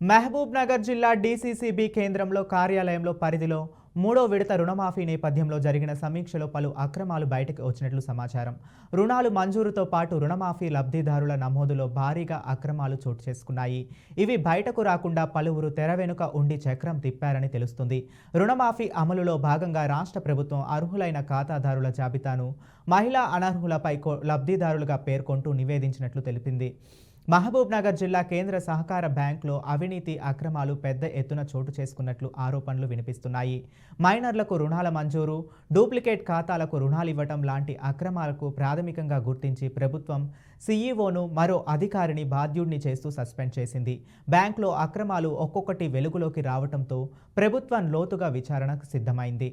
మహబూబ్ నగర్ జిల్లా డీసీసీబీ కేంద్రంలో కార్యాలయంలో పరిధిలో మూడో విడత రుణమాఫీ నేపథ్యంలో జరిగిన సమీక్షలో పలు అక్రమాలు బయటకు వచ్చినట్లు సమాచారం. రుణాలు మంజూరుతో పాటు రుణమాఫీ లబ్ధిదారుల నమోదులో భారీగా అక్రమాలు చోటు చేసుకున్నాయి. ఇవి బయటకు రాకుండా పలువురు తెర వెనుక ఉండి చక్రం తిప్పారని తెలుస్తుంది. రుణమాఫీ అమలులో భాగంగా రాష్ట్ర ప్రభుత్వం అర్హులైన ఖాతాదారుల జాబితాను మహిళా అనర్హులపై లబ్ధిదారులుగా పేర్కొంటూ నివేదించినట్లు తెలిపింది. మహబూబ్ నగర్ జిల్లా కేంద్ర సహకార బ్యాంకులో అవినీతి అక్రమాలు పెద్ద ఎత్తున చోటు చేసుకున్నట్లు ఆరోపణలు వినిపిస్తున్నాయి. మైనర్లకు రుణాల మంజూరు, డూప్లికేట్ ఖాతాలకు రుణాలు ఇవ్వటం లాంటి అక్రమాలకు ప్రాథమికంగా గుర్తించి ప్రభుత్వం సీఈఓను మరో అధికారిని బాధ్యుడిని చేస్తూ సస్పెండ్ చేసింది. బ్యాంకులో అక్రమాలు ఒక్కొక్కటి వెలుగులోకి రావడంతో ప్రభుత్వం లోతుగా విచారణకు సిద్ధమైంది.